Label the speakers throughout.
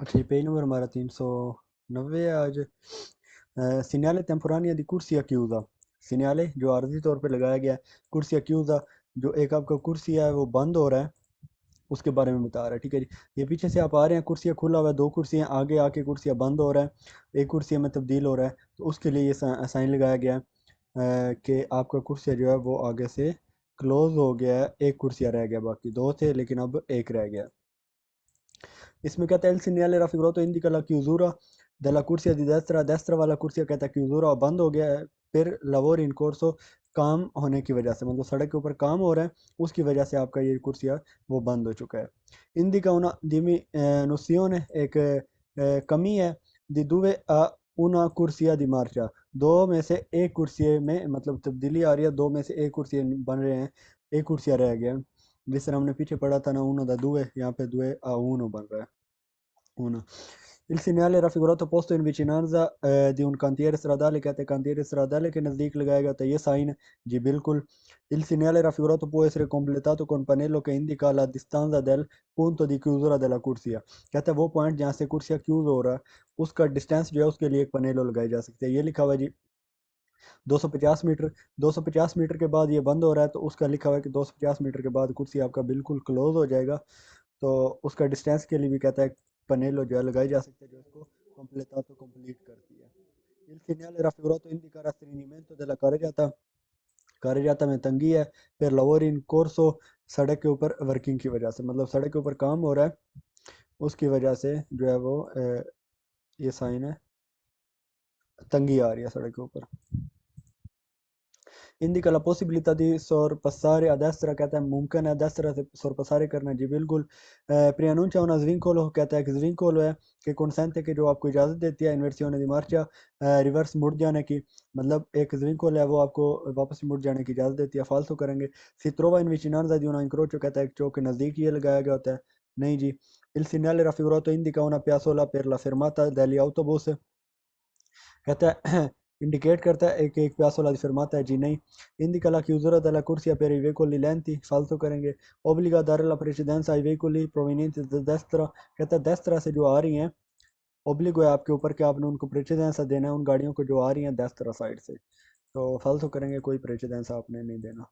Speaker 1: अच्छा, ये page number हमारा 390 है आज। Segnale temporanea di corsia chiusa। Signal जो आर्जी तौर पे लगाया गया है, कुर्सिया क्यूजा, जो एक आपका कुर्सी है वो बंद हो रहा है, उसके बारे में बता रहा है। ठीक है जी, ये पीछे से आप आ रहे हैं, कुर्सिया खुला हुआ है, दो कुर्सियाँ आगे आके कुर्सिया बंद हो रहा है, एक कुर्सिया में तब्दील हो रहा है, तो उसके लिए ये साइन लगाया गया है कि आपका कुर्सिया जो है वो आगे से क्लोज हो गया है, एक कुर्सिया रह गया, बाकी दो थे लेकिन अब एक रह गया। इसमें कहता है, il segnale raffigurato indica la chiusura della corsia di destra, destra वाला कुर्सिया कहता है chiusura और बंद हो गया है, फिर lavori in corso, काम होने की वजह से, मतलब सड़क के ऊपर काम हो रहा है, उसकी वजह से आपका ये कुर्सिया वो बंद हो चुका है। indica una diminuzione, एक कमी है, di due a una corsia di marcia, दो में से एक कुर्सी में मतलब तब्दीली आ रही है, दो में से एक कुर्सी बन रहे हैं, एक कुर्सिया रह गया। जिस तरह हमने पीछे पढ़ा था ना, uno da due, यहाँ पे due a uno बन रहा है, uno। Il segnale raffigurato posto in vicinanza di un cantiere stradale, कहते हैं cantiere stradale के नज़दीक लगाया गया था ये साइन। जी बिल्कुल। Il segnale raffigurato può essere completato con pannello che indica la distanza del punto di chiusura della corsia, कहता है वो पॉइंट जहाँ से कुर्सिया क्यूज हो रहा है उसका डिस्टेंस जो है उसके लिए एक पनेलो लगाई जा सकती है। ये लिखा हुआ है जी 250 मीटर। 250 मीटर के बाद ये बंद हो रहा है, तो उसका लिखा हुआ है कि 250 मीटर के बाद कुर्सी आपका बिल्कुल क्लोज हो जाएगा, तो उसका डिस्टेंस के लिए भी कहता है पनेलो जो है लगाई जा सकती है, जो इसको completato कंप्लीट करती है। Il segnale raffigurato indica restringimento della carreggiata, carreggiata में तंगी है, फिर lavori in corso, सड़क के ऊपर वर्किंग की वजह से, मतलब सड़क के ऊपर काम हो रहा है, उसकी वजह से जो है वो ये साइन है, तंगी आ रही है सड़क के ऊपर। indica la possibilità di sorpassare a destra, कहता है मुमकिन है a destra से sorpassare करना, जी बिल्कुल। preannuncia una svincolo, कहता है कि svincolo है कि consente che जो आपको इजाज़त देती है inversione di marcia, रिवर्स मुड़ जाने की, मतलब एक svincolo है वो आपको वापस मुड़ जाने की इजाज़त देती है, फालतू करेंगे। si trova in vicinanza di un incrocio, कहता है चौक के नज़दीक ये लगाया गया होता है, नहीं जी। il segnale raffigurato indica una piazzola per la fermata degli autobus, कहता है इंडिकेट करता है एक प्यास वाला फरमाता है, जी नहीं। indica la chiusura della corsia per i veicoli lenti, फालतू करेंगे। obbliga a dare la precedenza ai veicoli provenienti da destra, कहता है destra से जो आ रही हैं, ओब्लिगो है आपके ऊपर कि आपने उनको प्रेसिडेंस देना है उन गाड़ियों को जो आ रही हैं destra साइड से, तो फालतू करेंगे, कोई प्रेसिडेंस आपने नहीं देना।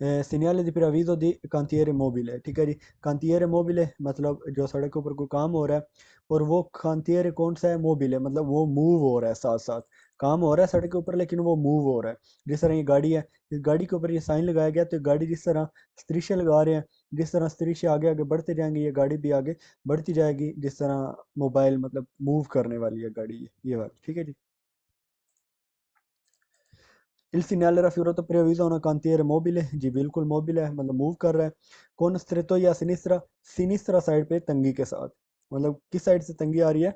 Speaker 1: Senior di preavviso di cantiere mobile, ठीक है जी। cantiere mobile मतलब जो सड़क के ऊपर कोई काम हो रहा है, और वो cantiere कौन सा है, मोबिल है, मतलब वो मूव हो रहा है, साथ साथ काम हो रहा है सड़क के ऊपर लेकिन वो मूव हो रहा है। जिस तरह ये गाड़ी है, इस गाड़ी के ऊपर ये साइन लगाया गया, तो गाड़ी जिस तरह स्त्रिशे लगा रहे हैं, जिस तरह स्त्रिशे आगे आगे बढ़ते जाएंगे, ये गाड़ी भी आगे बढ़ती जाएगी, जिस तरह मोबाइल मतलब मूव करने वाली है गाड़ी, ये बात ठीक है जी। Il segnale raffigurato preavvisa una cantiere mobile, जी बिल्कुल मोबिल है, मतलब मूव कर रहा है। कौन स्त्रेतो या सिनिस्त्रा, सिनिस्त्रा साइड पे तंगी के साथ, मतलब किस साइड से तंगी आ रही है,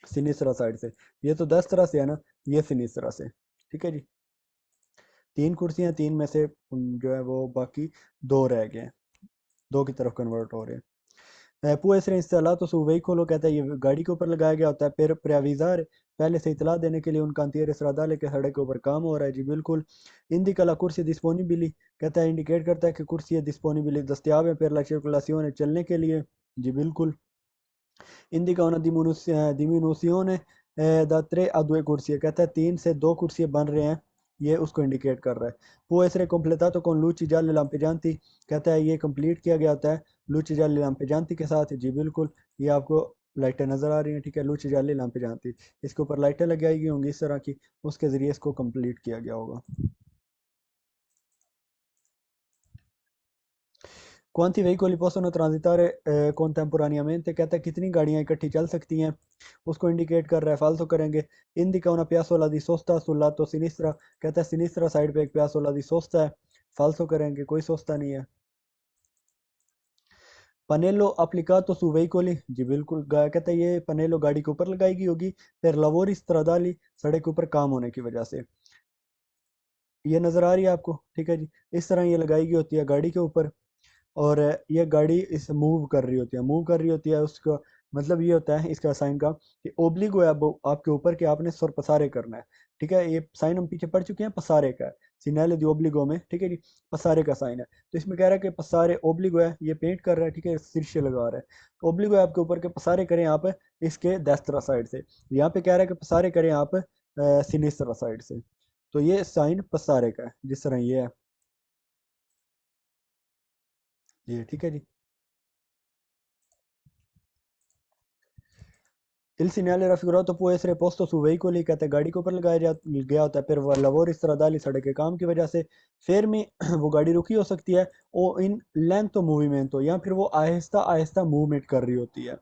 Speaker 1: सिनिस्त्रा साइड से। ये तो 10 तरह से है ना, ये सिनिस्त्रा से, ठीक है जी। तीन कुर्सियां, तीन में से जो है वो बाकी दो रह गए हैं, दो की तरफ कन्वर्ट हो रहे हैं। può essere installato su veicolo, कहता है ये गाड़ी के ऊपर लगाया गया होता है, फिर preavvisare, पहले से इतला देने के लिए उन cantiere stradale के सड़क के ऊपर काम हो रहा है, जी बिल्कुल। indica la corsia disponibili, कहता है इंडिकेट करता है कि कुर्सी disponibili दस्तियाब है per la circolazione, चलने के लिए, जी बिल्कुल। indica una diminuzione da 3 a 2 कुर्सी, कहता है तीन से दो कुर्सी बन रहे हैं, ये उसको इंडिकेट कर रहा है। può essere completato con luci gialle lampeggianti, कहता है ये कंप्लीट किया गया होता है लुची जाली लाम्पेजांती के साथ, जी बिल्कुल। ये आपको लाइटें नज़र आ रही हैं, ठीक है, लुची जाली लाम्पेजांती, इसके ऊपर लाइटें लगाई गई होंगी इस तरह की, उसके ज़रिए इसको कंप्लीट किया गया होगा। Quanti veicoli possono transitare contemporaneamente, कहता है कितनी गाड़ियां इकट्ठी चल सकती हैं, उसको इंडिकेट कर रहा है, फालतू करेंगे। indica una piazzola di sosta sul lato sinistra, कहता है सिनिस्त्रा साइड पे एक piazzola di sosta है, फालतू करेंगे, कोई सोस्ता नहीं है। पनेलो applicato su veicoli, जी बिल्कुल, कहता है ये पनेलो गाड़ी के ऊपर लगाई गई होगी, फिर lavori stradali, सड़क के ऊपर काम होने की वजह से, ये नज़र आ रही है आपको, ठीक है जी। इस तरह ये लगाई गई होती है गाड़ी के ऊपर, और ये गाड़ी इसे मूव कर रही होती है, मूव कर रही होती है उसको, मतलब ये होता है इसका साइन का कि ओब्लिगो है अब आपके ऊपर कि आपने सर पसारे करना है। ठीक है, ये साइन हम पीछे पढ़ चुके हैं, पसारे का है, सिग्नल दी ओब्लिगो में। ठीक है जी, पसारे का साइन है। तो इसमें कह रहा है कि पसारे ओब्लिगो है, ये पेंट कर रहा है, ठीक है, शीर्षे लगा रहा है। तो ओब्लिगो है आपके ऊपर के पसारे करें आप इसके देस्त्रा साइड से। यहाँ पे कह रहा है कि पसारे करें आप सिनिस्त्रा साइड से। तो ये साइन पसारे का है, जिस तरह ये है ये। ठीक है जी। Il segnale raffigurato può essere posto su veicoli कहते हैं गाड़ी के ऊपर लगाया गया होता है, फिर वह lavori stradali सड़क के काम की वजह से fermi वो गाड़ी रुकी हो सकती है, o in lento movimento या फिर वो आहिस्ता आहिस्ता मूवमेंट कर रही होती है।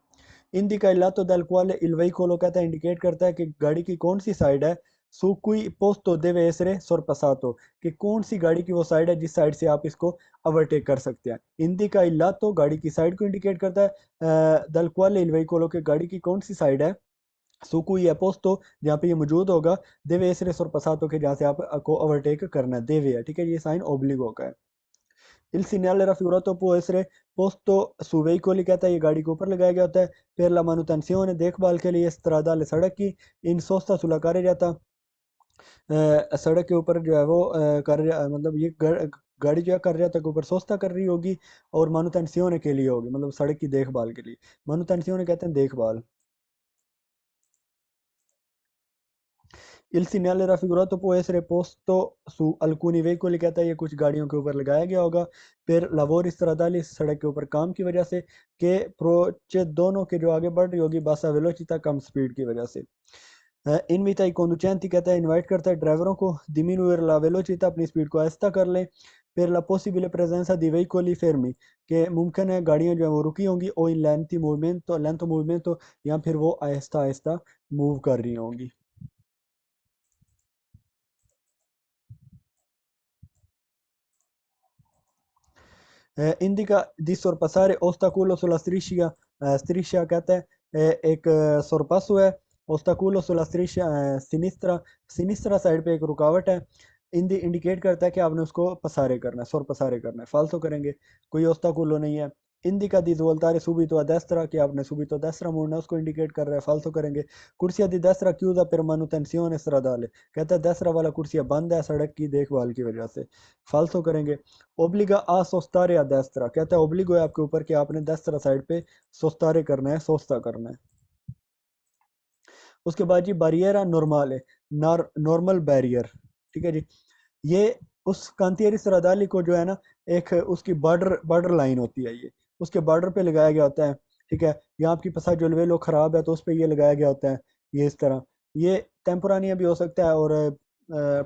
Speaker 1: Indica il lato dal quale il veicolo कहता है इंडिकेट करता है कि गाड़ी की कौन सी साइड है, su cui posto deve essere sorpassato कि कौन सी गाड़ी की वो साइड है जिस साइड से आप इसको ओवरटेक कर सकते हैं। Indica il lato गाड़ी की साइड को इंडिकेट करता है, dal quale il veicolo के गाड़ी की कौन सी साइड है, su cui è posto जहाँ पे ये मौजूद होगा, deve essere sorpassato के जहाँ से आपको ओवरटेक करना है, deve है, ठीक है, ये साइन ओब्लिगो का है। Il segnale raffigurato può essere posto su veicoli कहता है ये गाड़ी के ऊपर लगाया गया होता है, per la manutenzione देखभाल के लिए stradale सड़क की, in sosta sulla carreggiata सड़क के ऊपर जो है वो मतलब ये गाड़ी जो है carreggiata के ऊपर सोस्ता कर रही होगी, और manutenzione के लिए होगी मतलब सड़क की देखभाल के लिए। manutenzione कहते हैं देखभाल। Il segnale raffigurato può essere posto su alcuni veicoli कहता है ये कुछ गाड़ियों के ऊपर लगाया गया होगा, per lavori stradali सड़क के ऊपर काम की वजह से, के procedono के जो आगे बढ़ रही होगी bassa velocità कम स्पीड की वजह से। invita i conducenti कहता है इनवाइट करता है ड्राइवरों को diminuire la velocità अपनी स्पीड को आहिस्ता कर लें, per la possibile presenza di veicoli fermi कि मुमकिन है गाड़ियां जो है वो रुकी होंगी, o in lento movimento या फिर वो आहिस्ता आहिस्ता मूव कर रही होंगी। indica di sorpassare ostacolo sulla striscia, striscia कहता है एक sorpasso है, ostacolo sulla striscia sinistra, sinistra side पे एक रुकावट है, इंडिकेट करता है कि आपने उसको पसारे करना है, सौर पसारे करना है, फालतू करेंगे, कोई ओस्ताकुलो नहीं है। indica di svoltare subito a destra कि आपने subito a destra मुड़ना है, उसको इंडिकेट कर रहा है, फालतू करेंगे। कुर्सिया di destra chiusa per manutenzione stradale कहता है destra वाला कुर्सिया बंद है सड़क की देखभाल की वजह से, फालतू करेंगे। ओब्लिगा आ सोस्तारे या देस्त्रा कहता है ओब्लिगो है आपके ऊपर कि आपने देस्त्रा साइड पे सोस्तारे करना है, सोस्ता करना है। उसके बाद जी बैरियरा नॉर्मल है, नॉर्मल बैरियर। ठीक है जी, ये उस कांतियरी सरदाली को जो है ना, एक उसकी बॉर्डर बॉर्डर लाइन होती है ये, उसके बॉर्डर पे लगाया गया होता है। ठीक है, यहाँ आपकी पसा जो लो खराब है तो उस पे ये लगाया गया होता है, ये इस तरह। ये टेम्पोरानिया भी हो सकता है और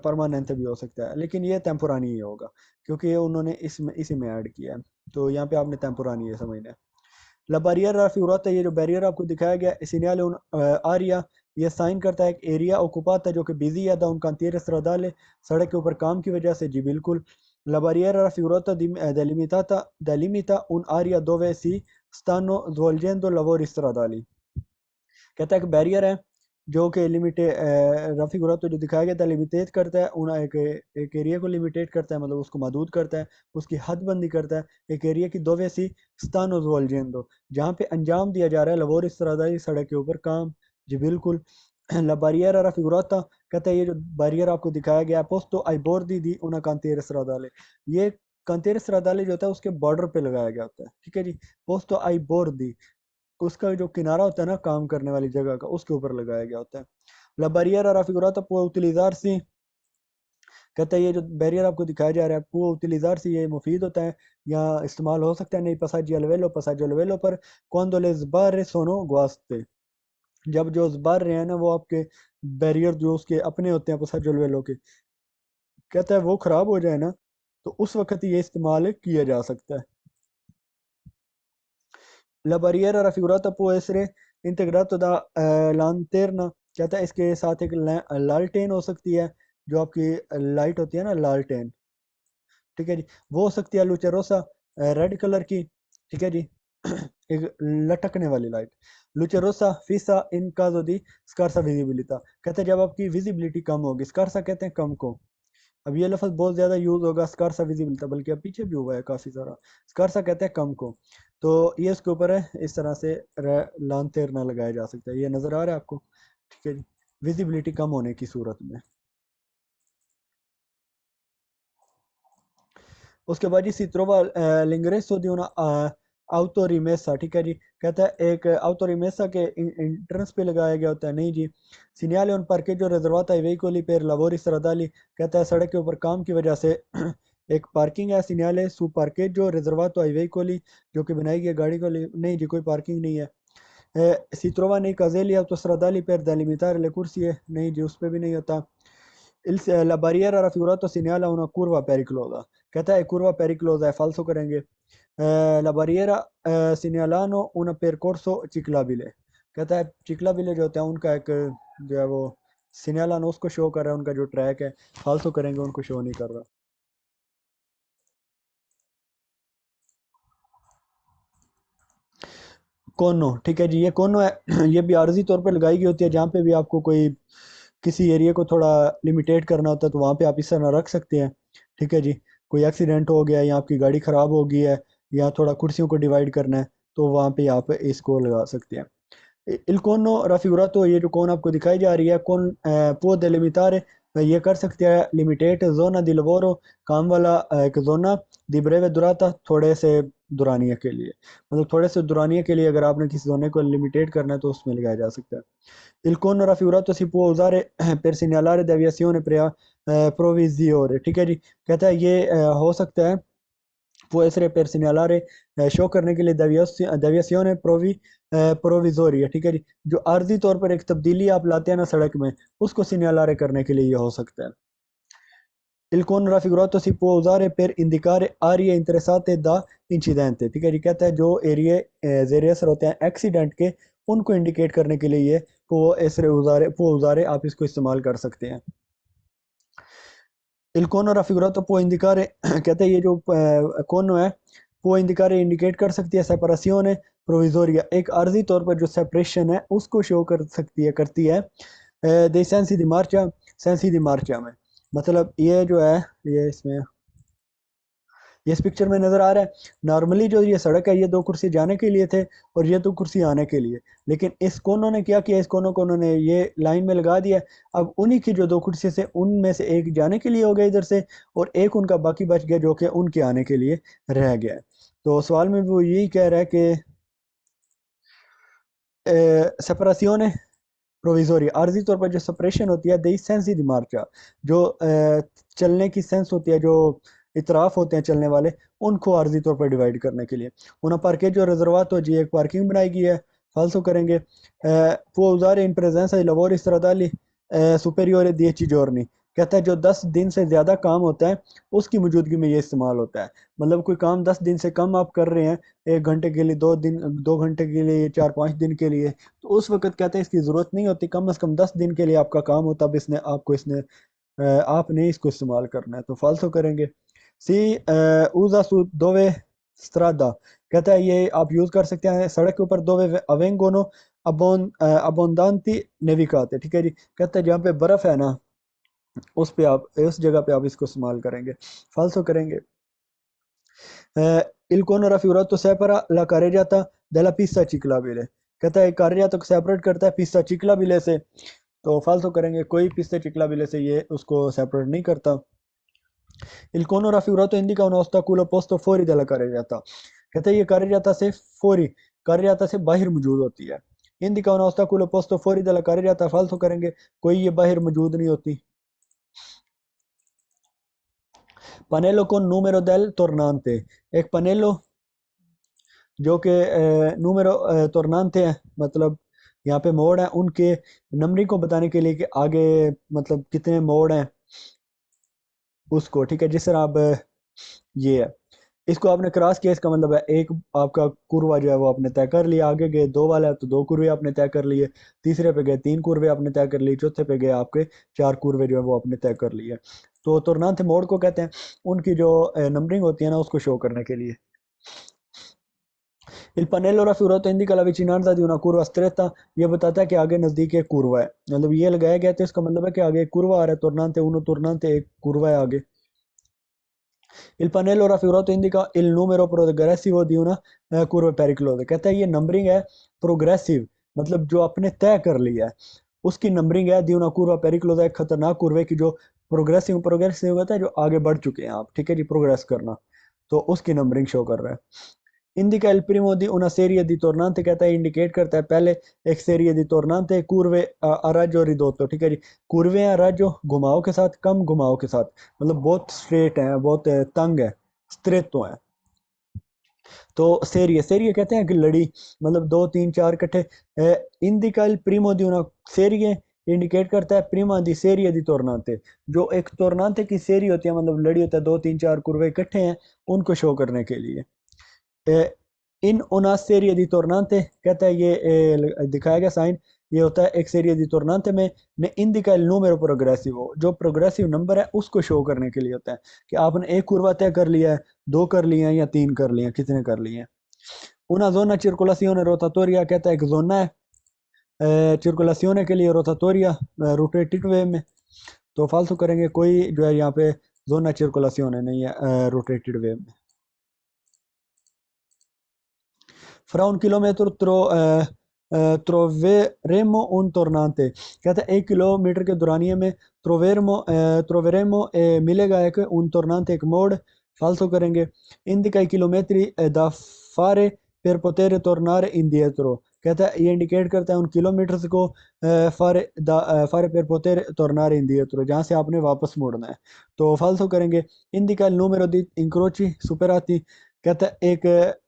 Speaker 1: परमानेंट भी हो सकता है, लेकिन ये टेम्पोरानी ही होगा क्योंकि ये उन्होंने इसमें इसी में ऐड किया है। तो यहाँ पे आपने टेम्पोरानी है समझना है। ला barriera figurata ये जो बैरियर आपको दिखाया गया segnale un area, ये साइन करता है एक एरिया occupata जो कि बिजी है da un cantiere stradale सड़क के ऊपर काम की वजह से। जी बिल्कुल, la barriera raffigurata delimita un area dove si stanno svolgendo lavori stradali कहता है कि बैरियर है जो कि रफीगुरातो जो दिखाया गया था लिमिटेट करता है उन एक एरिया को लिमिटेट करता है, मतलब उसको महदूद करता है, उसकी हदबंदी करता है एक एरिया की दो वैसी स्तानो दो जहाँ पे अंजाम दिया जा रहा है लवोर इस्रादाई सड़क के ऊपर काम। जी बिल्कुल। ला barriera raffigurata कहता है ये जो बैरियर आपको दिखाया गया है पोस्तो आई bordi di una cantiere stradale, ये cantiere stradale जो होता है उसके बॉर्डर पे लगाया गया होता है। ठीक है जी, पोस्तो आई bordi उसका जो किनारा होता है ना काम करने वाली जगह का, उसके ऊपर लगाया गया होता है। ला barriera raffigurata può utilizzarsi कहता है ये जो बैरियर आपको दिखाया जा रहा है può utilizzarsi ये मुफीद होता है या इस्तेमाल हो सकता है नहीं passaggio al velo पर quando le sbarre sono guaste जब जो sbarre हैं ना वो आपके बैरियर जो उसके अपने होते हैं passaggio al velo के, कहता है वो खराब हो जाए ना तो उस वक्त ये इस्तेमाल किया जा सकता है। La barriera raffigurata può essere integrato da lanterna कहता है इसके साथ एक लालटेन हो सकती है, जो आपकी लाइट होती है ना लालटेन। ठीक है जी, वो हो सकती है लुचेरोसा रेड कलर की। ठीक है जी एक लटकने वाली लाइट, लुचेरोसा फिसा इन caso di scarsa visibilità कहते हैं जब आपकी विजिबिलिटी कम होगी, स्कारसा कहते हैं कम को, अब ये लफ्ज़ बहुत ज़्यादा यूज़ होगा स्कारसा विजिबिलिटी, बल्कि अब पीछे भी हुआ है काफ़ी सारा। स्कारसा कहते हैं कम को, तो ये इसके ऊपर है, इस तरह से लान तेर ना लगाया जा सकता है। ये नज़र आ रहा है आपको? ठीक है जी, विजिबिलिटी कम होने की सूरत में। उसके बाद जी si trova l'ingresso di una autorimessa, ठीक है जी। कहता है एक autorimessa के एंट्रेंस पे लगाया गया होता है, नहीं जी। segnale un parcheggio riservato ai veicoli per lavori stradali, कहता है सड़क के ऊपर काम की वजह से एक पार्किंग है। segnale su parcheggio riservato ai veicoli, जो कि बनाई गई है गाड़ी को लिए, नहीं जी कोई पार्किंग नहीं है। si trova nei caselli autostradali per delimitare le corsie, नहीं जी उस पे भी नहीं होता। La barriera raffigurato segnala una curva pericolosa, कहता है curva pericolosa है, falso करेंगे। La barriera segnalano un percorso ciclabile, कहता है चिकलाबिले जो होता है उनका एक जो है वो सिग्नलानो उसको शो कर रहा है, उनका जो ट्रैक है। फालतू करेंगे, उनको शो नहीं कर रहा। कोनो, ठीक है जी, ये कोनो है ये भी आर्जी तौर पे लगाई गई होती है, जहाँ पे भी आपको कोई किसी एरिया को थोड़ा लिमिटेट करना होता है, तो वहाँ पे आप इस तरह रख सकते हैं। ठीक है जी, कोई एक्सीडेंट हो गया या आपकी गाड़ी ख़राब हो गई है, या थोड़ा कुर्सियों को डिवाइड करना है, तो वहाँ पे आप इसको लगा सकते हैं। Il cono raffigurato, ये जो कौन आपको दिखाई जा रही है, कौन può delimitare, ये कर सकते हैं लिमिटेट जोना di lavoro, काम वाला एक जोना di breve durata, थोड़े से दुरानिया के लिए, मतलब थोड़े से दुरानिया के लिए अगर आपने किसी जोने को लिमिटेट करना है तो उसमें लगाया जा सकता है। Il cono raffigurato si può usare per segnalare deviazione provvisoria, ठीक है जी। कहता है ये हो सकता है può essere per segnalare show करने के लिए deviazione provvisoria, ठीक है जी। जो आर्जी तौर पर एक तब्दीली आप लाते हैं ना सड़क में, उसको सिग्नलारे करने के लिए ये हो सकता है। Il con raffigurato si può usare per indicare aree interessate da incidente, ठीक है जी। कहता है जो एरिए ज़ेर असर होते हैं एक्सीडेंट के, उनको इंडिकेट करने के लिए ये पुओ उजारे आप इसको इस्तेमाल कर सकते हैं। Il cono raffigurato può indicare कहते हैं ये जो कोनो है, può indicare इंडिकेट कर सकती है सेपरेशिone provvisoria, एक आर्जी तौर पर जो सेपरेशन है उसको शो कर सकती है, करती है dei sensi di marcia में। मतलब ये जो है, ये इसमें ये इस पिक्चर में नज़र आ रहा है। नॉर्मली जो ये सड़क है, ये दो कुर्सी जाने के लिए थे और ये दो कुर्सी आने के लिए, लेकिन इस कोनों ने क्या किया, इस कोनों को उन्होंने ये लाइन में लगा दिया। अब उन्हीं की जो दो कुर्सी से उनमें से एक जाने के लिए हो गया इधर से, और एक उनका बाकी बच गया जो कि उनके आने के लिए रह गया है। तो सवाल में भी वो यही कह रहा है कि सेपरेसियोन प्रोविजोरी, आर्जी तौर पर जो सेपरेशन होती है दई सेंसी दी मार्चा, जो चलने की सेंस होती है, जो इतराफ होते हैं चलने वाले, उनको आर्जी तौर पर डिवाइड करने के लिए उन्हें पार्केज जो रिजर्वात हो जी एक पार्किंग बनाई गई है। फालसो करेंगे può usare in presenza di lavori stradali superiore 10 giorni, कहता है जो 10 दिन से ज़्यादा काम होता है उसकी मौजूदगी में ये इस्तेमाल होता है। मतलब कोई काम 10 दिन से कम आप कर रहे हैं, 1 घंटे के लिए, 2 दिन, 2 घंटे के लिए, 4-5 दिन के लिए, तो उस वक्त कहते हैं इसकी ज़रूरत नहीं होती, कम से कम 10 दिन के लिए आपका काम हो, तब इसने आपको इसने आपने इसको इस्तेमाल करना है, तो फालतू करेंगे। सी usa su dove strada, कहता है ये आप यूज़ कर सकते हैं सड़क के ऊपर, dove avvengono abbondanti nevicate, ठीक है जी। कहता है जहाँ पे बर्फ़ है ना, उस पे आप उस जगह पे आप इसको इस्तेमाल करेंगे। फालतू करेंगे il cono raffigurato separa la carreggiata della pista ciclabile, कहता है carreggiata को सेपरेट करता है पिस्ता चिकलाबिले से, तो फालतू करेंगे, कोई पिस्ता चिकलाबिले से ये उसको सेपरेट नहीं करता। Il cono raffigurato indica un ostacolo posto fuori dalla carreggiata, कहता है ये carreggiata से fuori, carreggiata से बाहर मौजूद होती है। indica un ostacolo posto fuori dalla carreggiata, फालतू करेंगे, कोई ये बाहर मौजूद नहीं होती। Pannello con numero del tornante, एक पनेलो जो कि नूमेरो tornante है, मतलब यहाँ पे मोड़ है, उनके नंबरिंग को बताने के लिए कि आगे मतलब कितने मोड़ हैं उसको, ठीक है। जिस तरह अब ये है, इसको आपने क्रॉस किया, इसका मतलब है एक आपका कुरवा जो है वो आपने तय कर लिया, आगे गए 2 वाला है तो 2 कुरवे आपने तय कर लिए, तीसरे पे गए 3 कुरवे आपने तय कर लिए, चौथे पे गए आपके 4 कुरवे जो है वो आपने तय कर लिए। तो तुर्नांत मोड़ को कहते हैं उनकी जो नंबरिंग होती है ना, उसको शो करने के लिए। Il pannello raffigurato indica la vicinanza di una curva stretta, ये बताता है कि आगे नजदीक एक curva है, मतलब ये लगाया गया तो इसका मतलब है कि आगे एक curva आ रहा है, tornante uno tornante एक curva है आगे। Il pannello raffigurato indica il numero progressivo di una curva pericolosa, कहता है ये नंबरिंग है प्रोग्रेसिव, मतलब जो आपने तय कर लिया है उसकी नंबरिंग है दी una curva pericolosa, एक खतरनाक कुर्वे की जो प्रोग्रेसिव प्रोग्रेसिव होता है जो आगे बढ़ चुके हैं आप, ठीक है जी, प्रोग्रेस करना, तो उसकी नंबरिंग शो कर रहा है। Indica il primo di una serie di tornante, कहता है इंडिकेट करता है पहले एक serie di tornante curve a raggio ridotto, ठीक है जी, कुर्वे हैं राजो घुमाव के साथ, कम घुमाव के साथ, मतलब बहुत स्ट्रेट है, बहुत तंग है, स्ट्रेटो है। तो सेरिए कहते हैं कि लड़ी, मतलब दो तीन चार इकट्ठे। Indica il primo di una serie indicate करता है प्रीमा दी सेरिए दी तोरनाते, जो एक तोरनाते की सेरी होती है, मतलब लड़ी होता है, दो तीन चार कुर्वे इकट्ठे हैं उनको शो करने के लिए। इन una serie di tornante, कहता है ये दिखाया गया साइन, ये होता है एक serie di tornante में ने indica il numero progressivo, जो प्रोग्रेसिव नंबर है उसको शो करने के लिए होता है कि आपने एक कुर्वा तय कर लिया है, दो कर लिए हैं या तीन कर लिए हैं, कितने कर लिए हैं। una zona circolazione rotatoria, कहता है एक जोना है circolazione के लिए rotatoria रोटेटेड वे में, तो फालतू करेंगे, कोई जो है यहाँ पे जोना circolazione नहीं है रोटेटेड वे में। Fra un chilometro troveremo un tornante, कहता है 1 किलोमीटर के दुरानिये में troveremo मिलेगा एक un tornante, एक मोड़, फालतू करेंगे। Indica i chilometri da fare per poter tornare indietro, कहता है ये इंडिकेट करता है उन किलोमीटर्स को fare per poter tornare indietro, जहाँ से आपने वापस मुड़ना है, तो फालतू करेंगे। Indica il numero di incroci superati, कहता है एक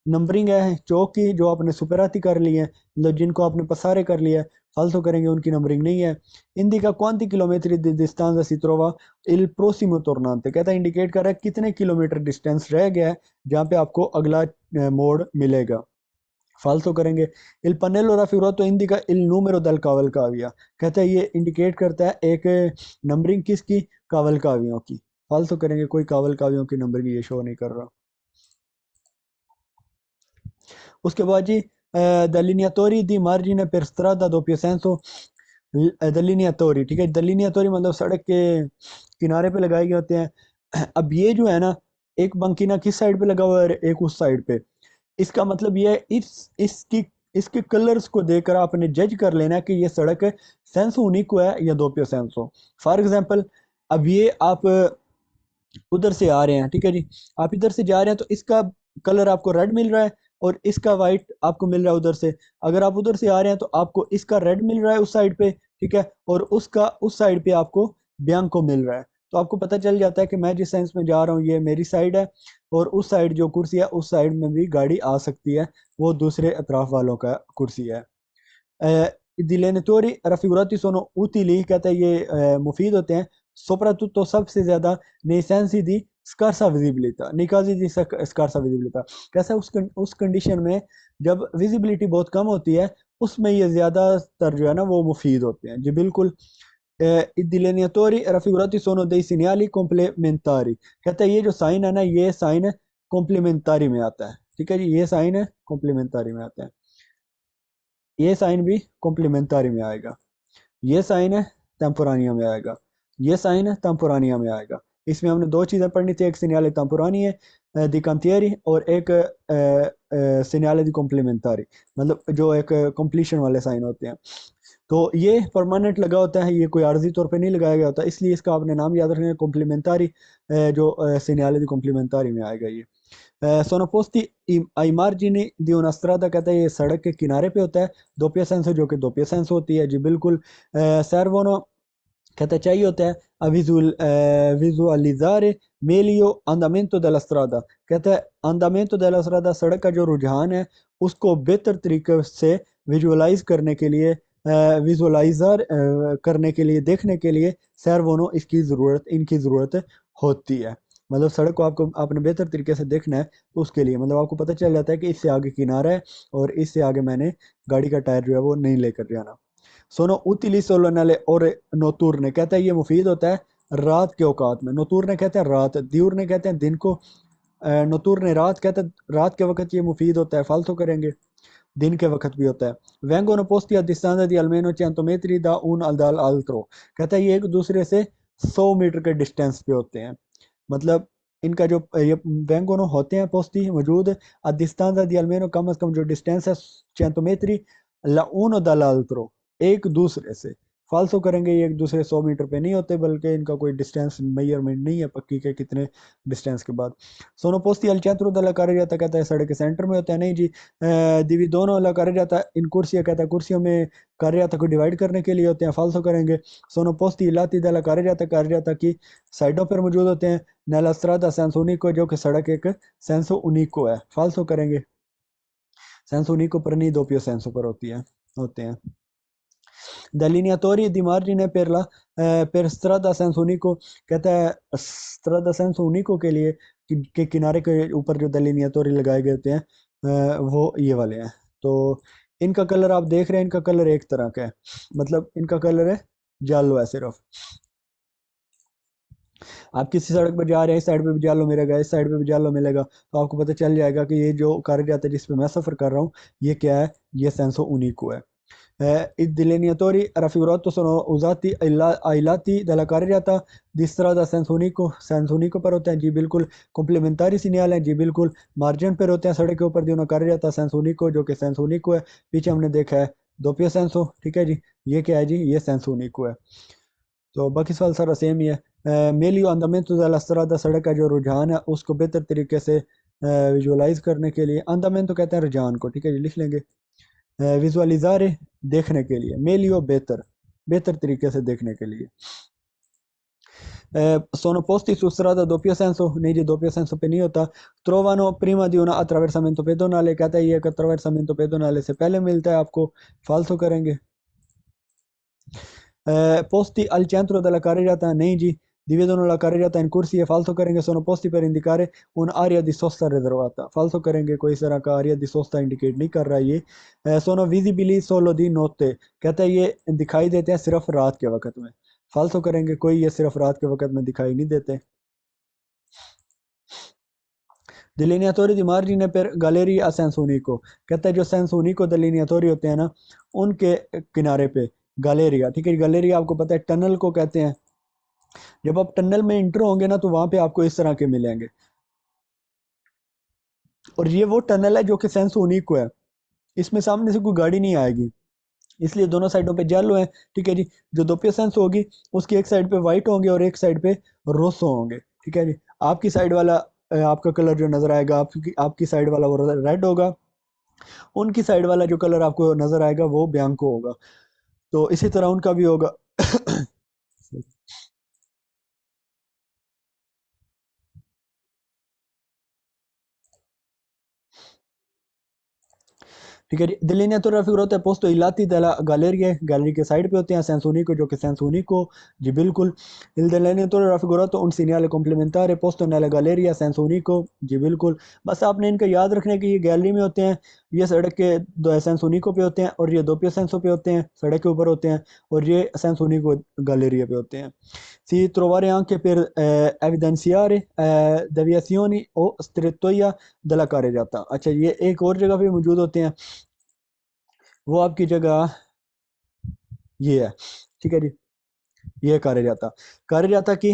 Speaker 1: नंबरिंग है चौक की जो आपने सुपेराती कर ली है, मतलब जिनको आपने पसारे कर लिया है, फालतू करेंगे उनकी नंबरिंग नहीं है। इंडिका क्वांटी किलोमीटर डिस्टेंस si trova il prossimo tornante, कहता है इंडिकेट कर रहा है कितने किलोमीटर डिस्टेंस रह गया है जहाँ पे आपको अगला मोड़ मिलेगा, फालतू करेंगे। il pannello raffigurato indica il numero del cavalcavia, कहता है ये इंडिकेट करता है एक नंबरिंग किसकी, कावलकावियों की, फालतू करेंगे, कोई कावलकावियों की नंबरिंग ये शो नहीं कर रहा। उसके बाद जी delineatori di margine per strada doppio senso, delineatori, ठीक है, delineatori मतलब सड़क के किनारे पे लगाए गए होते हैं। अब ये जो है ना, एक बंकीना किस साइड पे लगा हुआ है, एक उस साइड पे, इसका मतलब ये है इसकी इसके कलर्स को देखकर आपने जज कर लेना है कि ये सड़क सेंस यूनिको है या दोपियो सेंसो। फॉर एग्जांपल, अब ये आप उधर से आ रहे हैं, ठीक है जी, आप इधर से जा रहे हैं तो इसका कलर आपको रेड मिल रहा है और इसका वाइट आपको मिल रहा है उधर से। अगर आप उधर से आ रहे हैं तो आपको इसका रेड मिल रहा है उस साइड पे, ठीक है, और उसका उस साइड पे आपको बियांको मिल रहा है, तो आपको पता चल जाता है कि मैं जिस सेंस में जा रहा हूँ ये मेरी साइड है, और उस साइड जो कुर्सी है उस साइड में भी गाड़ी आ सकती है, वो दूसरे अतराफ वालों का कुर्सी है। dilenatori raffigurati sono utili, कहता है ये मुफीद होते हैं, soprattutto सबसे ज़्यादा nei sensi di scarsa visibilità, निकाजी di scarsa visibilità, कैसा है उस कंडीशन में जब विजिबिलिटी बहुत कम होती है, उसमें ये ज़्यादातर जो है ना वो मुफीद होते हैं जी, बिल्कुल। I delineatori raffigurati sono dei segnali complementari, कहता है ये जो साइन है ना, ये साइन कॉम्प्लीमेंटारी में आता है, ठीक है जी, ये साइन कॉम्प्लीमेंटारी में आता है, ये साइन भी कॉम्प्लीमेंटारी में आएगा, ये साइन है टेम्पोरानिया में आएगा, ये साइन है टेम्पोरानिया में आएगा। इसमें हमने दो चीज़ें पढ़नी थी, एक सिग्नल टेम्पोरानी है दी कंटियरी, और एक सिग्नल दी कॉम्प्लीमेंटारी, मतलब जो एक कंप्लीशन वाले साइन होते हैं। तो ये परमानेंट लगा होता है, ये कोई आर्जी तौर पे नहीं लगाया गया होता, इसलिए इसका आपने नाम याद रखना है कॉम्प्लीमेंटारी, जो सिग्नल दी कॉम्प्लीमेंटारी में आएगा ये। sono posti ai margini di una strada, कहता है ये सड़क के किनारे पे होता है, दोppia senso जो कि दोppia senso होती है जी, बिल्कुल। servono, कहता है चाहिए होता है a visualizzare meglio andamento della strada, कहता है andamento della strada, सड़क का जो रुझान है उसको बेहतर तरीके से विजुअलाइज करने के लिए, विजुअलाइजर करने के लिए, देखने के लिए सर्वोनो इनकी ज़रूरत होती है, मतलब सड़क को आपको आपने बेहतर तरीके से देखना है तो उसके लिए, मतलब आपको पता चल जाता है कि इससे आगे किनारा है और इससे आगे मैंने गाड़ी का टायर जो है वो नहीं लेकर जाना। सोनो utili solennale ore notturne, कहता है ये मुफीद होता है रात के औकात में, नोतुरने कहते हैं रात, दिउरने कहते हैं दिन को, नतुर्न रात, कहता है रात के वक्त ये मुफीद होता है, फालतू करेंगे, दिन के वक्त भी होता है। Vengono posti a distanza di almeno 100 metri da un dall'altro, कहता है ये एक दूसरे से 100 मीटर के डिस्टेंस पे होते हैं। मतलब इनका जो ये वेंगोनो होते हैं पोस्टी मौजूद a distanza di almeno, कम से कम जो डिस्टेंस है 100 metri la uno dall'altro, एक दूसरे से। फालसो करेंगे, ये एक दूसरे 100 मीटर पे नहीं होते, बल्कि इनका कोई डिस्टेंस मेजरमेंट नहीं है पक्की के कितने डिस्टेंस के बाद। सोनो पोस्टी अल centro della carreggiata, कहता है सड़क के सेंटर में होता है, नहीं जी। दिवी दोनों अला carreggiata इन कुर्सियाँ, कहता है कुर्सियों में carreggiata को डिवाइड करने के लिए होते हैं, फालसो करेंगे। सोनो पोस्टी लाती della carreggiata, carreggiata की साइडों पर मौजूद होते हैं। nella strada senso unico, जो कि सड़क एक सेंसो उनिको है, फालसो करेंगे। सेंसो उनिको पर नहीं, दोपियो सेंसो पर होते हैं। Delineatori di margine per strada senso unico, कहता है strada senso unico के लिए के किनारे के ऊपर जो delineatori लगाए गए होते हैं वो ये वाले हैं। तो इनका कलर आप देख रहे हैं, इनका कलर एक तरह का है, मतलब इनका कलर है जालो है सिर्फ। आप किसी सड़क पर जा रहे हैं, इस साइड पे भी जालो मिलेगा, इस साइड पे भी जालो मिलेगा, तो आपको पता चल जाएगा कि ये जो कार्य जाता है जिस पे मैं सफ़र कर रहा हूँ, ये क्या है, ये सेंसो उनिको है। I delineatori raffigurato sono usati ai lati della carreggiata di strada senso unico पर होते हैं जी बिल्कुल। कॉम्प्लीमेंट्री सिग्नल है जी बिल्कुल। मार्जिन पर होते हैं सड़क के ऊपर जो ना carreggiata senso unico, जो कि senso unico है। पीछे हमने देखा है doppio senso, ठीक है जी। ये क्या है जी, ये senso unico है। तो बाकी सवाल सारा सेम ही है। मेलियो अंदामेंटो della strada, सड़क का जो रुझान है उसको बेहतर तरीके से विजुअलाइज करने के लिए, अंदामेंटो कहते हैं रुझान को, ठीक है जी, लिख लेंगे। विजुअलिज़ारे, देखने के लिए, मेलियो बेहतर, बेहतर तरीके से देखने के लिए। sono posti su strada doppio senso, नहीं जी doppio senso पे नहीं होता। trovano prima di un attraversamento pedonale, कहता है ये एक attraversamento pedonale से पहले मिलता है आपको, फालतू करेंगे। posti al centro della carreggiata, नहीं जी। dividono la carreggiata in corsi, e falso करेंगे। sono posti per indicare un'area di sosta riservata, falso करेंगे, कोई इस तरह का area di sosta इंडिकेट नहीं कर रहा है ये। sono visibili solo di notte, कहता है ये दिखाई देते हैं सिर्फ रात के वक्त में, फालसो करेंगे, कोई ये सिर्फ रात के वक्त में दिखाई नहीं देते। डिलीनियातोरी दी मार्जिन per गैलरी a senso unico, कहता है जो senso unico डिलीनियातोरी होते हैं ना, उनके किनारे पे गैलेरिया, ठीक है। गैलेरिया आपको पता है टनल को कहते हैं। जब आप टनल में इंटर होंगे ना, तो वहां पे आपको इस तरह के मिलेंगे, और ये वो टनल है जो कि सेंस उनिको है, इसमें सामने से कोई गाड़ी नहीं आएगी, इसलिए दोनों साइडों पे येलो है, ठीक है जी। जो दोपहिया सेंस होगी उसकी एक साइड पे वाइट होंगे और एक साइड पे रोसो होंगे, ठीक है जी। आपकी साइड वाला आपका कलर जो नजर आएगा, आपकी आपकी साइड वाला वो रेड होगा, उनकी साइड वाला जो कलर आपको नजर आएगा वो बियांको होगा। तो इसी तरह उनका भी होगा। ठीक है जी। delineatori raffigurato posto ai lati della galleria, gallery के साइड पे होते हैं। सेंसोनिको, जो कि सेंसोनिको, जी बिल्कुल। il delineatore raffigurato un segnale complementare posto nella galleria सेंसोनिको, जी बिल्कुल। बस आपने इनका याद रखने की, ये गैलरी में होते हैं, ये सड़क के सेंसोनिको पे होते हैं, और ये दोपियो सेंसो पे होते हैं, सड़क के ऊपर होते हैं, और ये सेंसोनिको गैलरिया पे होते हैं। Si trovare anche per evidenziare deviazioni o strettoia della carreggiata, अच्छा ये एक और जगह पे मौजूद होते हैं, वो आपकी जगह ये है, ठीक है जी। ये कार्य जाता की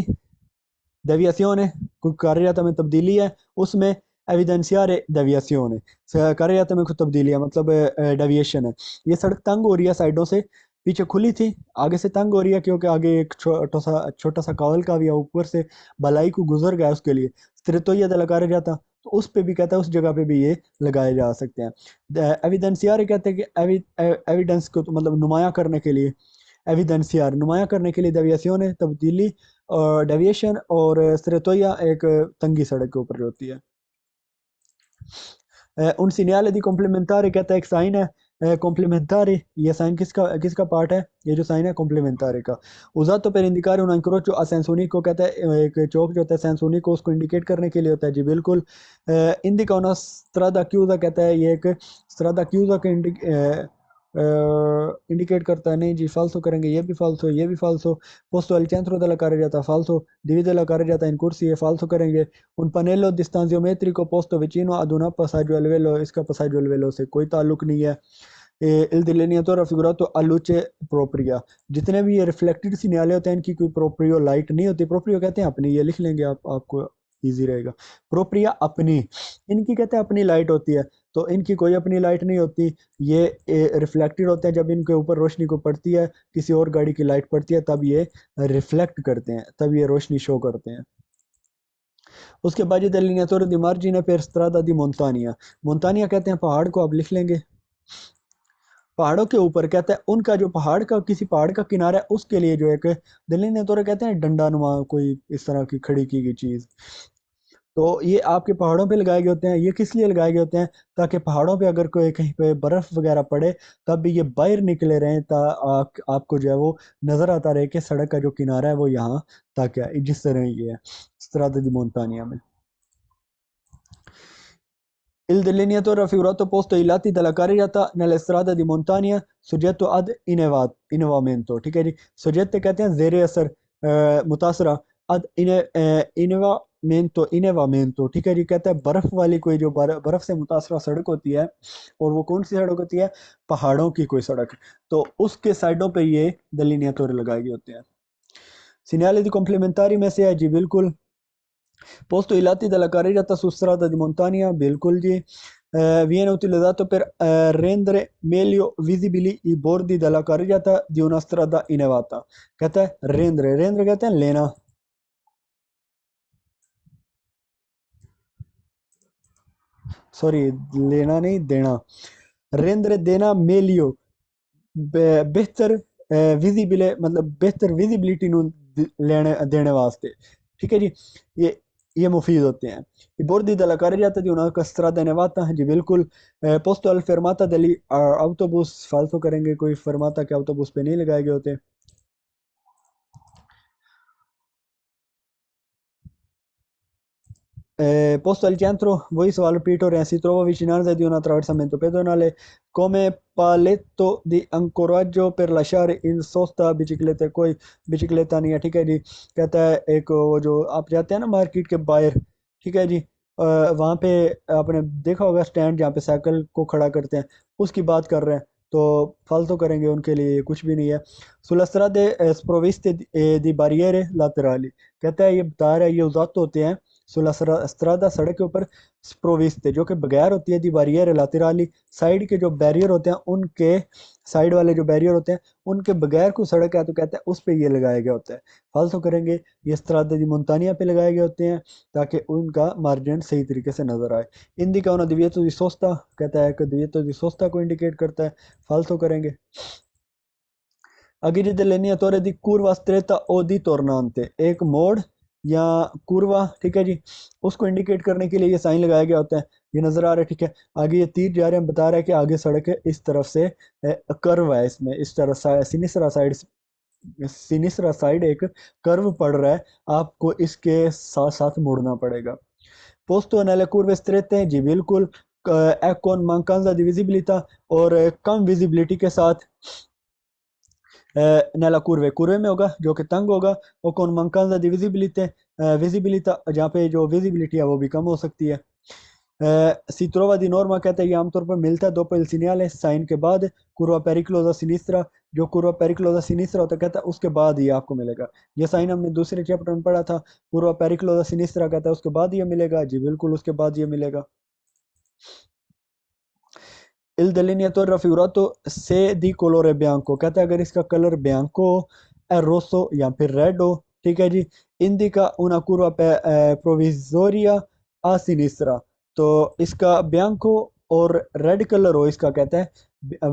Speaker 1: deviazione, कोई कार्य जाता में तब्दीली है, उसमें एविडेंशियारे deviazione, कार्य जाता में कोई तब्दीली है, मतलब डेविएशन है। ये सड़क तंग हो रही है साइडों से, पीछे खुली थी, आगे से तंग हो रही है क्योंकि आगे एक छोटा सा कावल का भी है, ऊपर से बलाई को गुजर गया उसके लिए स्त्रितोया दला कार्य जाता, तो उस पे भी कहता है, उस जगह पे भी ये लगाए जा सकते हैं। एविडेंशियारे कहते हैं कि एविडेंस को तो मतलब नुमाया करने के लिए, एविडेंशियर नुमाया करने के लिए, डेविएशन है तब्दीली, और डेविएशन, और स्त्रेतोया एक तंगी सड़क के ऊपर जो होती है। उन सीनियल दी कॉम्प्लीमेंटारी, कहता है एक साइन है कॉम्प्लीमेंटारी, ये साइन किसका किसका पार्ट है, ये जो साइन है कॉम्प्लीमेंटारी का। उजातो पर इंडिकारे un incrocio a senso unico, कहता है एक चौक जो होता है सेंस unico उसको इंडिकेट करने के लिए होता है, जी बिल्कुल। इंडिका una strada chiusa, कहता है ये एक strada chiusa के इंडिकेट करता है, नहीं जी फाल्सो करेंगे, ये भी फाल्सो, ये भी फाल्सो. Posto al centro de la carreggiata falso, divide la carreggiata in corsi e falso करेंगे. Un pannello distanziometrico posto vicino ad un passaggio al velo, इसका passaggio al velo से कोई ताल्लुक नहीं है. il delineatore raffigurato a luce propria, जितने भी ये रिफ्लेक्टेड सिग्नल होते हैं इनकी कोई प्रोप्रियो लाइट नहीं होती. प्रोप्रियो कहते हैं अपनी, ये लिख लेंगे आप, आपको इजी रहेगा. प्रोप्रिया अपनी, इनकी कहते हैं अपनी लाइट होती है, तो इनकी कोई अपनी लाइट नहीं होती. ये रिफ्लेक्टेड होते हैं, जब इनके ऊपर रोशनी को पड़ती है, किसी और गाड़ी की लाइट पड़ती है, तब ये रिफ्लेक्ट करते हैं, तब ये रोशनी शो करते हैं. उसके बाद ये delineatore di margine per strada di montagna, मोन्तानिया कहते हैं पहाड़ को, आप लिख लेंगे. पहाड़ों के ऊपर कहता है उनका जो पहाड़ का, किसी पहाड़ का किनारा है उसके लिए जो एक delineatore कहते हैं डंडा नुमा कोई इस तरह की खड़ी की गई चीज. तो ये आपके पहाड़ों पे लगाए गए होते हैं. ये किस लिए लगाए गए होते हैं? ताकि पहाड़ों पे अगर कोई कहीं पे बर्फ वगैरह पड़े, तब भी ये बाहर निकले रहें, आपको जो है वो नजर आता रहे कि सड़क का जो किनारा है वो यहाँ तक है, जिस तरह ये है स्ट्रादा दी मोंतानिया में. Il delineatore raffigurato posto ai lati della carreggiata nella strada di montagna soggetto ad inevamento. ठीक है जी. सॉजेक्ट कहते हैं जेर असर, मुतासरा. ad इनेवामेंटो, ठीक है जी. कहता है बर्फ वाली कोई जो बर्फ से मुतासरा सड़क होती है, और वो कौन सी सड़क होती है? पहाड़ों की कोई सड़क, तो उसके साइडों पे ये delineatore लगाए गए होते हैं. Segnale di complementari में से है जी, बिल्कुल. Posto ai lati della carreggiata su strada di montagna, बिल्कुल जी. Viene utilizzato per rendere meglio visibili i bordi della carreggiata di una strada innevata. कहता है rendere, rendere कहते हैं लेना. सॉरी, लेना नहीं, देना. rendere देना, meglio बेहतर, विजिबल मतलब बेहतर विजिबिलिटी लेने देने वास्ते. ठीक है जी. ये ये मुफीद होते हैं. I bordi della carreggiata di una strada innevata, जी बिल्कुल. posto al fermata degli autobus, फालतू करेंगे, कोई fermata के autobus पे नहीं लगाए गए होते. Posto al centro, वही सवाल रिपीट हो रहे हैं. Si trova vicinanza di un attraversamento pedonale come paletto di ancoraggio per lasciare in sosta biciclette, कोई बिचिकलेता नहीं है. ठीक है जी. कहता है एक वो जो आप जाते हैं ना मार्केट के बाहर, ठीक है जी, वहाँ पे आपने देखा होगा स्टैंड जहाँ पे साइकिल को खड़ा करते हैं, उसकी बात कर रहे हैं. तो फालतू करेंगे, उनके लिए कुछ भी नहीं है. Sulla strade sprovviste di barriere laterali, कहता है ये बता रहा है ये उजात होते हैं sulla strada, सड़क के ऊपर, sprovviste जो कि बगैर होती है, दी barriere laterali, साइड के जो बैरियर होते हैं उनके, साइड वाले जो बैरियर होते हैं उनके बगैर कोई सड़क है तो कहता है उस पे ये लगाया गया होता है. फालतू करेंगे, ये strada di montagna पे लगाए गए होते हैं ताकि उनका मार्जिन सही तरीके से नजर आए. indica una divieto di sosta, कहता है कि divieto di sosta को इंडिकेट करता है. फालतू करेंगे. Agiri dell'allenatore di curva stretta o di tornante, एक मोड़ या कुरवा, ठीक है जी, उसको इंडिकेट करने के लिए ये साइन लगाया गया होता है. ये नजर आ रहा है, ठीक है. आगे ये तीर जा रहे हैं, बता रहा है कि आगे सड़क है, इस तरफ से कर्व है, इसमें इस तरफ सिनिसरा साइड एक कर्व पड़ रहा है, आपको इसके साथ साथ मुड़ना पड़ेगा. पोस्तो nelle curve strette, जी बिल्कुल. con mancanza di visibilità, और कम विजिबिलिटी के साथ nella curve, curve में होगा जो कि तंग होगा, और con mancanza di visibilità जहाँ पे जो विजिबिलिटी है वो भी कम हो सकती है. si trova di norma कहते हैं ये आमतौर पर मिलता है dopo il segnale, साइन के बाद. curva pericolosa sinistra, जो curva pericolosa sinistra होता है कहता है उसके बाद ही आपको मिलेगा. ये साइन हमने दूसरे चैप्टर में पढ़ा था. curva pericolosa sinistra कहता है उसके बाद ये मिलेगा, जी बिल्कुल उसके बाद ये मिलेगा. Il delineatore raffigurato se di colore bianco, कहता है अगर इसका कलर bianco è rosso या फिर रेड हो, ठीक है जी, indica una curva provvisoria a sinistra, तो इसका bianco और रेड कलर हो इसका, कहता है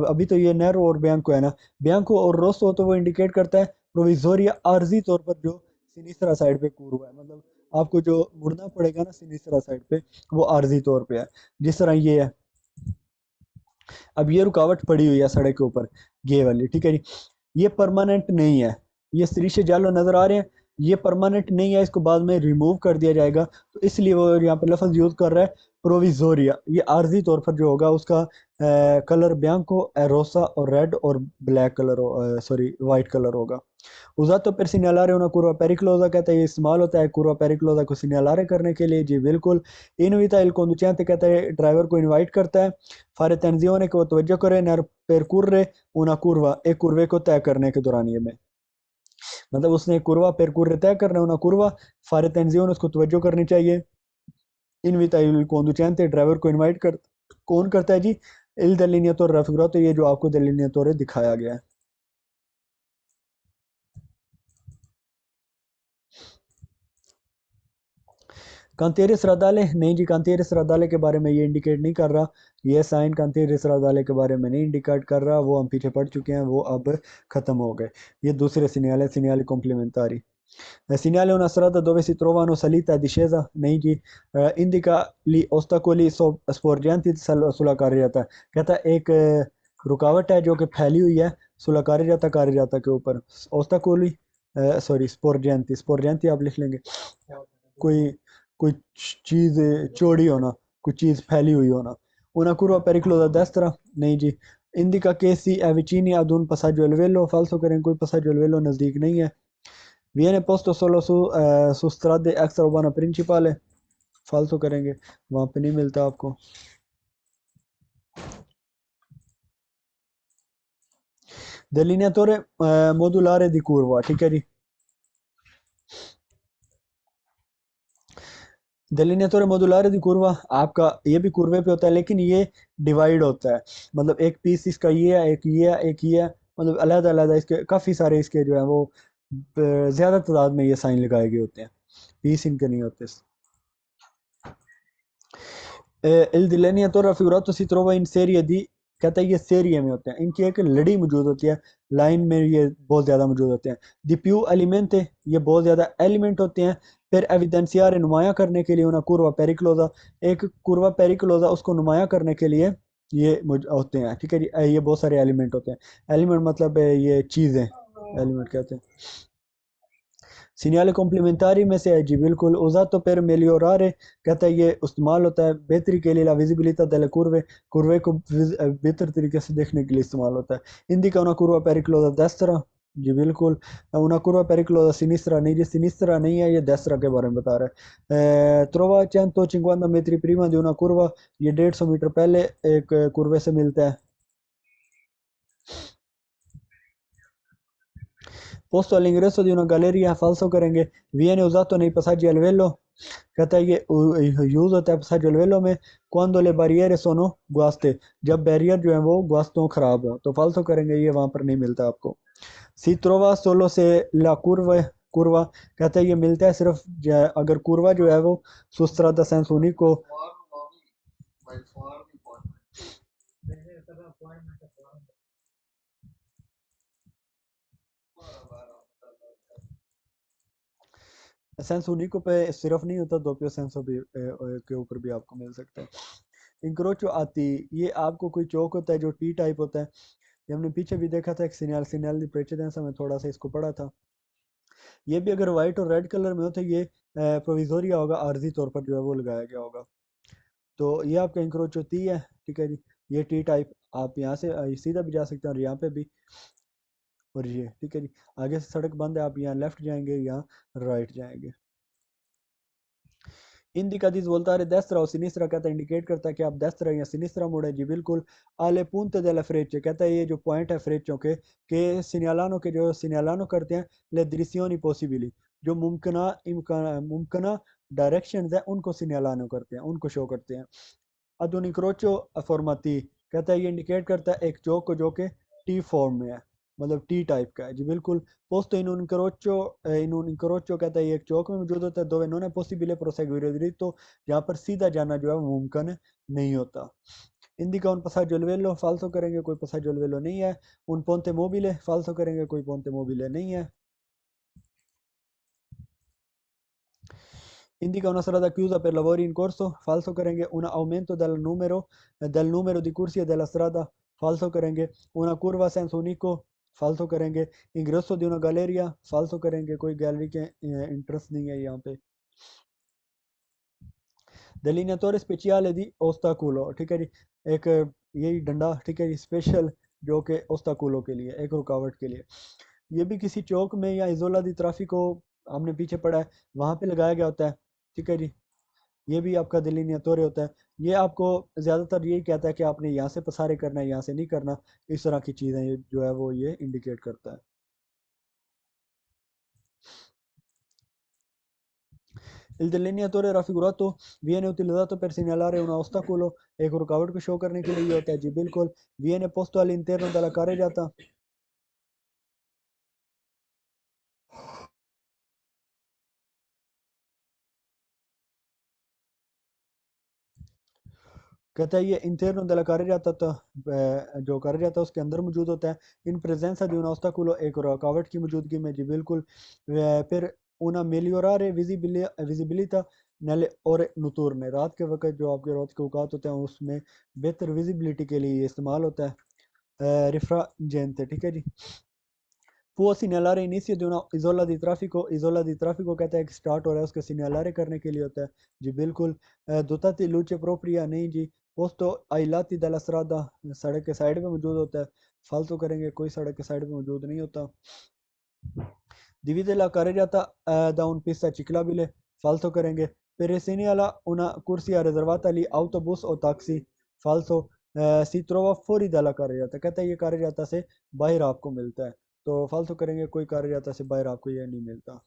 Speaker 1: अभी तो ये नैरो और bianco है ना, bianco और rosso हो तो वो इंडिकेट करता है प्रोविजोरिया, आर्जी तौर पर जो सिनिस्ट्रा साइड पे curva है, मतलब आपको जो मुड़ना पड़ेगा ना सिनिस्ट्रा साइड पे, वो आर्जी तौर पे है, जिस तरह ये है. अब ये रुकावट पड़ी हुई है सड़क के ऊपर, ये वाली, ठीक है जी, ये परमानेंट नहीं है. ये सरीसे जालो नजर आ रहे हैं, ये परमानेंट नहीं है, इसको बाद में रिमूव कर दिया जाएगा, तो इसलिए वो यहाँ पे लफ्ज यूज कर रहा है प्रोविजोरिया. ये आर्जी तौर पर जो होगा उसका कलर bianco, rosa और रेड और black colour sorry white colour होगा। Usato per segnalare una curva pericolosa कहता है ये इस्तेमाल होता है curva pericolosa को सिग्नलारे करने के लिए जी बिल्कुल। Invita il conducente कहता है ड्राइवर को इनवाइट करता है fare attenzione को तवज्जो करें नर percorrere una curva एक कुर्वे को तय करने के दौरान ये में मतलब उसने एक कुर्वा percorrere तय करना है una curva fare attenzione उसको तवज्जो करनी चाहिए। Invita il conducente ड्राइवर को इनवाइट कर कौन करता है जी il delineatore raffigurato ये जो आपको delineatore दिखाया गया है। कांतेर स्रादाले नहीं जी कांतेर स्रादाले के बारे में ये इंडिकेट नहीं कर रहा ये साइन कांतेर स्रादाले के बारे में नहीं इंडिकेट कर रहा वो हम पीछे पढ़ चुके हैं वो अब खत्म हो गए ये दूसरे signal कॉम्प्लीमेंटारी segnale una strada dove si trovano salita e discesa नहीं जी indica gli ostacoli sporgenti sulla carreggiata कहता है एक रुकावट है जो कि फैली हुई है sulla carreggiata के ऊपर ostacoli सॉरी स्पोर्जेंटी आप लिख लेंगे कोई कोई चीज चौड़ी होना कोई चीज फैली हुई होना una curva pericolosa a destra नहीं जी indica che si avvicini ad un passaggio al velo falso करें कोई passaggio al velo नजदीक नहीं है viene posto solo su strade extraurbana principale falso करेंगे वहां पे नहीं मिलता आपको delineatore modulare di curva ठीक है जी delineatore modulare di curva आपका ये भी कुर्वे पे होता है लेकिन ये डिवाइड होता है मतलब एक पीस इसका ये है एक ये है एक ये है मतलब अलग अलग इसके काफ़ी सारे इसके जो है वो ज़्यादा तादाद में ये साइन लगाए गए होते हैं पीस इनके नहीं होते il delineatore raffigurato si trova in serie di कहता है ये सेरिये में होते हैं इनकी एक लड़ी मौजूद होती है लाइन में ये बहुत ज़्यादा मौजूद होते हैं दी più एलिमेंट ये बहुत ज़्यादा एलिमेंट होते हैं फिर एविडेंसियारे नुमाया करने के लिए una curva pericolosa एक curva pericolosa उसको नुमाया करने के लिए ये होते हैं ठीक है जी ये बहुत सारे एलिमेंट होते हैं एलिमेंट मतलब ये चीज़ें एलिमेंट कहते हैं सीनियाले कॉम्प्लीमेंटारी में से है जी बिल्कुल usato per migliorare कहता है ये इस्तेमाल होता है बेहतरी के लिए la visibilità delle curve Kurve को बेहतर तरीके से देखने के लिए इस्तेमाल होता है indica una curva pericolosa a destra जी बिल्कुल una curva pericolosa a sinistra नहीं जी sinistra नहीं है ये destra के बारे में बता रहा है trova 150 metri prima di una curva ये 150 मीटर पहले एक कुर्वे से मिलता है posto all'ingresso di una galleria falso करेंगे viene usato nei passaggi al velo कहता है ये यूज होता है passaggio al velo में quando le barriere sono guaste जब बैरियर जो है वो guasto खराब हो तो falso करेंगे ये वहां पर नहीं मिलता आपको si trova solo se la curva कहता है ये मिलता है सिर्फ अगर curva जो है वो su strada senza unico सेंस यूनिको पे सिर्फ नहीं होता दोपियो सेंसो भी के ऊपर भी आपको मिल सकता है इंक्रोचो आती ये आपको कोई चौक होता है जो टी टाइप होता है ये हमने पीछे भी देखा था एक सिग्नल दी प्रेसिडेंस में थोड़ा सा इसको पढ़ा था ये भी अगर वाइट और रेड कलर में हो तो ये प्रोविजोरिया होगा आर्जी तौर पर जो है वो लगाया गया होगा तो ये आपका इंक्रोचो टी है ठीक है जी ये टी टाइप आप यहाँ से सीधा भी जा सकते हैं और यहाँ पे भी और ये ठीक है जी आगे से सड़क बंद है आप यहाँ लेफ्ट जाएंगे यहाँ राइट जाएंगे Indica di svoltare destra o sinistra कहता है इंडिकेट करता है कि आप destra या sinistra मुड़े जी बिल्कुल alle punte delle frecce कहता है ये जो पॉइंट है फ्रेचों के सिग्नलानो के जो सिग्नलानो करते हैं le direzioni possibili जो मुमकिना डायरेक्शंस है उनको सिग्नलानो करते हैं उनको शो करते हैं ad un incrocio formati कहता है ये इंडिकेट करता है एक चौक को जो कि टी फॉर्म में है मतलब टी टाइप का है जी बिल्कुल posto in un incrocio कहता है ये एक चौक में मौजूद होता है dove non è possibile proseguire dritto जहाँ पर सीधा जाना जो है वो मुमकिन नहीं होता indica un passaggio al velo falso करेंगे कोई passaggio al velo नहीं है un ponte mobile falso करेंगे कोई ponte mobile नहीं है indica una strada chiusa per lavori in corso falso करेंगे un aumento del numero di corsie della strada falso करेंगे una curva senza unico falso करेंगे ingresso di una galleria falso करेंगे कोई gallery के interest नहीं है यहाँ पे delineatore speciale di ostacolo, ठीक है जी। एक यही डंडा, ठीक है जी, स्पेशल, जो कि ओस्ताकुलो के लिए, एक रुकावट के लिए। ये भी किसी चौक में या इजोला दी ट्राफिको, हमने पीछे पढ़ा है, वहां पे लगाया गया होता है, ठीक है जी। ये भी आपका delineatore होता है। ये आपको ज्यादातर यही कहता है कि आपने यहाँ से पसारे करना है, यहाँ से नहीं करना। इस तरह की चीजें ये जो है वो ये इंडिकेट करता है। Il delineatore raffigurato viene utilizzato per segnalare un ostacolo, एक रुकावट को शो करने के लिए ये होता है जी, बिल्कुल। viene posto all'interno della carreggiata, कहता है ये इंटरनो della carreggiata, तो जो carreggiata उसके अंदर मौजूद होता है। इन presenza di un ostacolo, एक रुकावट की मौजूदगी में जी, बिल्कुल। फिर una migliorare visibilità nelle ore notturne, रात के वक्त जो आपके रात के औकात होते हैं उसमें बेहतर विजिबिलिटी के लिए ये इस्तेमाल होता है। रिफ्राजेंट, ठीक है जी। Può segnalare inizio di una isola di traffico कहता है कि स्टार्ट हो रहा है, उसका सिग्नलारे करने के लिए होता है जी, बिल्कुल। dotati di luce propria, नहीं जी। posto ai lati della strada, सड़क के साइड पे मौजूद होता है। फालतू करेंगे, कोई सड़क के साइड पे मौजूद नहीं होता। divide la carreggiata da un pista ciclabile, falso करेंगे। per segnala una corsia riservata agli autobus o taxi, falso। si trova fuori dalla carreggiata, कहता है ये carreggiata से बाहर आपको मिलता है। तो फालतू करेंगे, कोई carreggiata से बाहर आपको ये नहीं मिलता।